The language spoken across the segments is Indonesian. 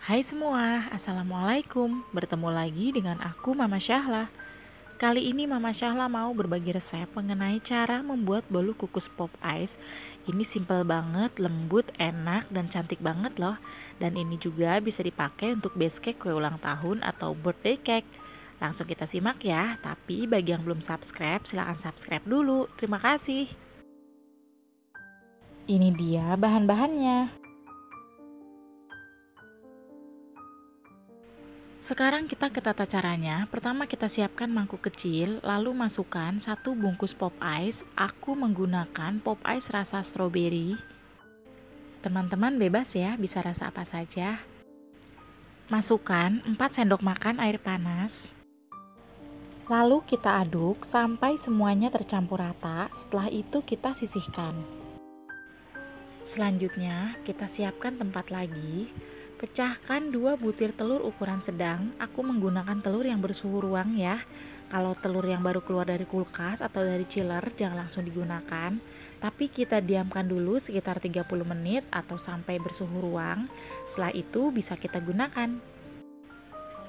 Hai semua, Assalamualaikum. Bertemu lagi dengan aku Mama Syahla. Kali ini Mama Syahla mau berbagi resep mengenai cara membuat bolu kukus pop ice. Ini simple banget, lembut, enak, dan cantik banget loh. Dan ini juga bisa dipakai untuk base cake kue ulang tahun atau birthday cake. Langsung kita simak ya, tapi bagi yang belum subscribe, silahkan subscribe dulu. Terima kasih. Ini dia bahan-bahannya. Sekarang kita ke tata caranya. Pertama kita siapkan mangkuk kecil, lalu masukkan 1 bungkus pop ice. Aku menggunakan pop ice rasa strawberry. Teman-teman bebas ya, bisa rasa apa saja. Masukkan 4 sendok makan air panas. Lalu kita aduk sampai semuanya tercampur rata. Setelah itu kita sisihkan. Selanjutnya kita siapkan tempat lagi. Pecahkan 2 butir telur ukuran sedang. Aku menggunakan telur yang bersuhu ruang ya. Kalau telur yang baru keluar dari kulkas atau dari chiller jangan langsung digunakan. Tapi kita diamkan dulu sekitar 30 menit atau sampai bersuhu ruang. Setelah itu bisa kita gunakan.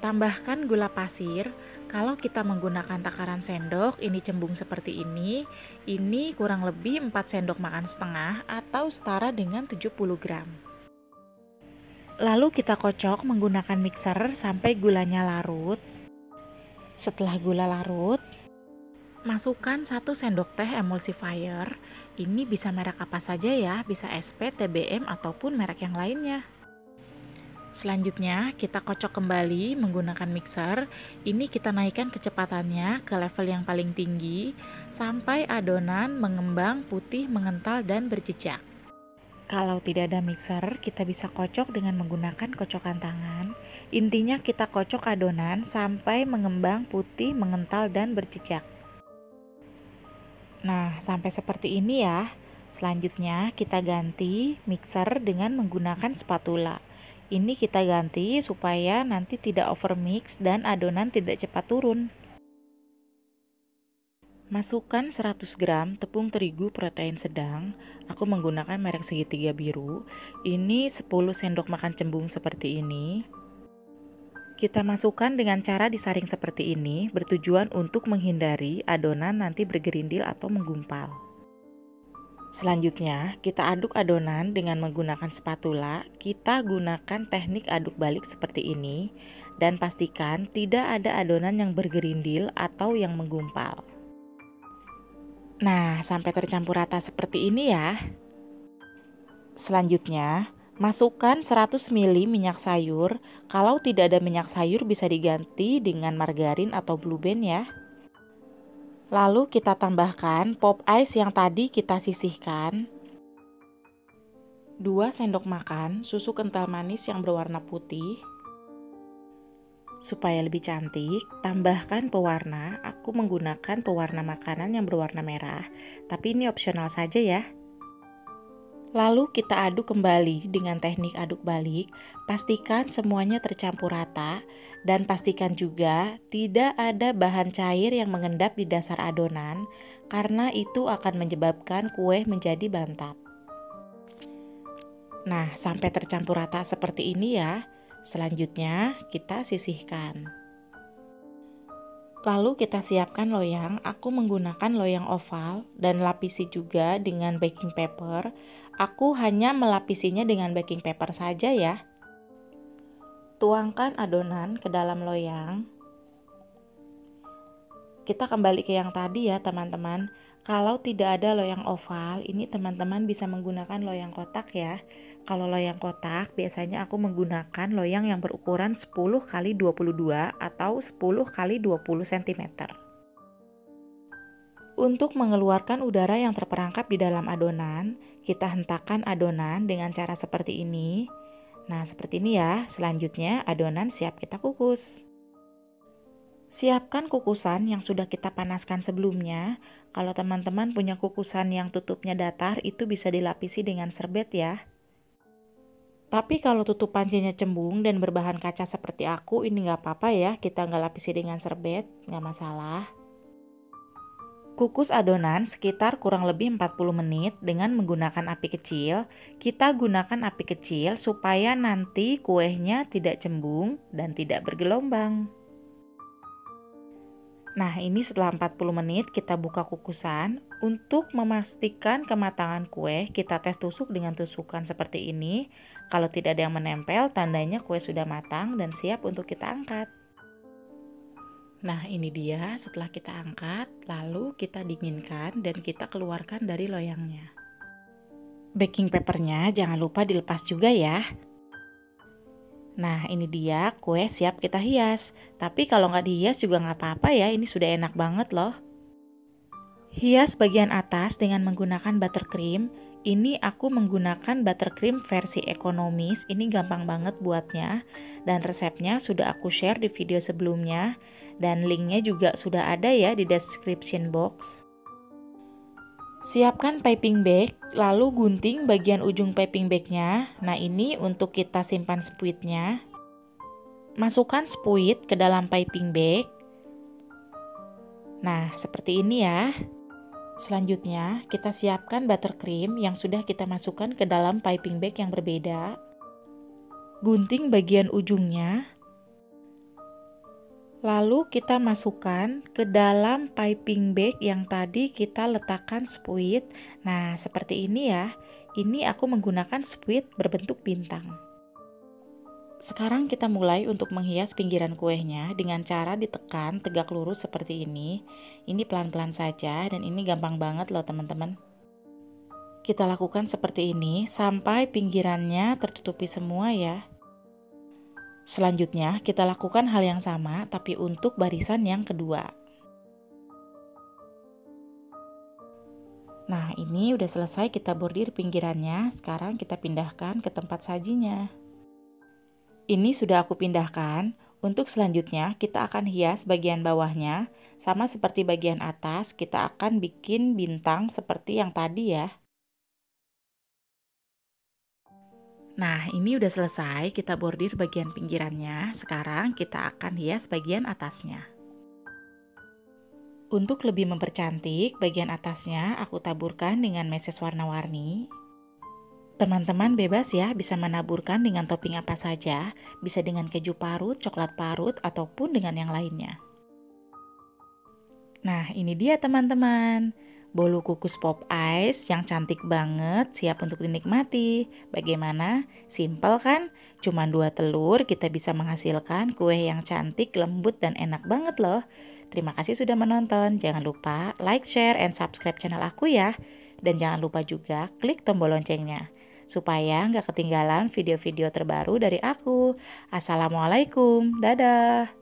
Tambahkan gula pasir. Kalau kita menggunakan takaran sendok, ini cembung seperti ini. Ini kurang lebih 4 sendok makan setengah atau setara dengan 70 gram. Lalu kita kocok menggunakan mixer sampai gulanya larut. Setelah gula larut, masukkan 1 sendok teh emulsifier. Ini bisa merek apa saja ya, bisa SP, TBM, ataupun merek yang lainnya. Selanjutnya kita kocok kembali menggunakan mixer. Ini kita naikkan kecepatannya ke level yang paling tinggi sampai adonan mengembang, putih, mengental, dan berjejak. Kalau tidak ada mixer, kita bisa kocok dengan menggunakan kocokan tangan. Intinya kita kocok adonan sampai mengembang, putih, mengental, dan berjejak. Nah, sampai seperti ini ya. Selanjutnya kita ganti mixer dengan menggunakan spatula. Ini kita ganti supaya nanti tidak overmix dan adonan tidak cepat turun. Masukkan 100 gram tepung terigu protein sedang. Aku menggunakan merek segitiga biru. Ini 10 sendok makan cembung seperti ini. Kita masukkan dengan cara disaring seperti ini, bertujuan untuk menghindari adonan nanti bergerindil atau menggumpal. Selanjutnya, kita aduk adonan dengan menggunakan spatula. Kita gunakan teknik aduk balik seperti ini dan pastikan tidak ada adonan yang bergerindil atau yang menggumpal. Nah, sampai tercampur rata seperti ini ya. Selanjutnya, masukkan 100 ml minyak sayur. Kalau tidak ada minyak sayur bisa diganti dengan margarin atau Blue Band ya. Lalu kita tambahkan pop ice yang tadi kita sisihkan. 2 sendok makan susu kental manis yang berwarna putih. Supaya lebih cantik, tambahkan pewarna. Aku menggunakan pewarna makanan yang berwarna merah, tapi ini opsional saja ya. Lalu kita aduk kembali dengan teknik aduk balik. Pastikan semuanya tercampur rata dan pastikan juga tidak ada bahan cair yang mengendap di dasar adonan karena itu akan menyebabkan kue menjadi bantat. Nah, sampai tercampur rata seperti ini ya. Selanjutnya kita sisihkan. Lalu kita siapkan loyang. Aku menggunakan loyang oval dan lapisi juga dengan baking paper. Aku hanya melapisinya dengan baking paper saja ya. Tuangkan adonan ke dalam loyang. Kita kembali ke yang tadi ya teman-teman. Kalau tidak ada loyang oval, ini teman-teman bisa menggunakan loyang kotak ya. Kalau loyang kotak, biasanya aku menggunakan loyang yang berukuran 10 x 22 atau 10 x 20 cm. Untuk mengeluarkan udara yang terperangkap di dalam adonan, kita hentakkan adonan dengan cara seperti ini. Nah, seperti ini ya. Selanjutnya, adonan siap kita kukus. Siapkan kukusan yang sudah kita panaskan sebelumnya. Kalau teman-teman punya kukusan yang tutupnya datar, itu bisa dilapisi dengan serbet ya. Tapi kalau tutup pancinya cembung dan berbahan kaca seperti aku, ini nggak apa-apa ya, kita nggak lapisi dengan serbet, nggak masalah. Kukus adonan sekitar kurang lebih 40 menit dengan menggunakan api kecil. Kita gunakan api kecil supaya nanti kuehnya tidak cembung dan tidak bergelombang. Nah, ini setelah 40 menit kita buka kukusan. Untuk memastikan kematangan kue, kita tes tusuk dengan tusukan seperti ini. Kalau tidak ada yang menempel, tandanya kue sudah matang dan siap untuk kita angkat. Nah, ini dia setelah kita angkat, lalu kita dinginkan dan kita keluarkan dari loyangnya. Baking papernya jangan lupa dilepas juga ya. Nah, ini dia kue siap kita hias. Tapi kalau nggak dihias juga nggak apa-apa ya, ini sudah enak banget loh. Hias bagian atas dengan menggunakan buttercream. Ini aku menggunakan buttercream versi ekonomis, ini gampang banget buatnya. Dan resepnya sudah aku share di video sebelumnya. Dan linknya juga sudah ada ya di description box. Siapkan piping bag, lalu gunting bagian ujung piping bagnya. Nah, ini untuk kita simpan spuitnya. Masukkan spuit ke dalam piping bag. Nah, seperti ini ya. Selanjutnya, kita siapkan buttercream yang sudah kita masukkan ke dalam piping bag yang berbeda. Gunting bagian ujungnya. Lalu kita masukkan ke dalam piping bag yang tadi kita letakkan spuit. Nah, seperti ini ya. Ini aku menggunakan spuit berbentuk bintang. Sekarang kita mulai untuk menghias pinggiran kuehnya dengan cara ditekan tegak lurus seperti ini. Ini pelan-pelan saja dan ini gampang banget loh teman-teman. Kita lakukan seperti ini sampai pinggirannya tertutupi semua ya. Selanjutnya kita lakukan hal yang sama tapi untuk barisan yang kedua. Nah, ini udah selesai kita bordir pinggirannya. Sekarang kita pindahkan ke tempat sajinya. Ini sudah aku pindahkan. Untuk selanjutnya kita akan hias bagian bawahnya. Sama seperti bagian atas, kita akan bikin bintang seperti yang tadi ya. Nah, ini udah selesai, kita bordir bagian pinggirannya. Sekarang kita akan hias bagian atasnya. Untuk lebih mempercantik, bagian atasnya aku taburkan dengan meses warna-warni. Teman-teman bebas ya, bisa menaburkan dengan topping apa saja, bisa dengan keju parut, coklat parut, ataupun dengan yang lainnya. Nah, ini dia teman-teman, bolu kukus pop ice yang cantik banget, siap untuk dinikmati. Bagaimana? Simpel kan? Cuma 2 telur, kita bisa menghasilkan kue yang cantik, lembut, dan enak banget loh. Terima kasih sudah menonton, jangan lupa like, share, and subscribe channel aku ya. Dan jangan lupa juga klik tombol loncengnya supaya nggak ketinggalan video-video terbaru dari aku. Assalamualaikum, dadah.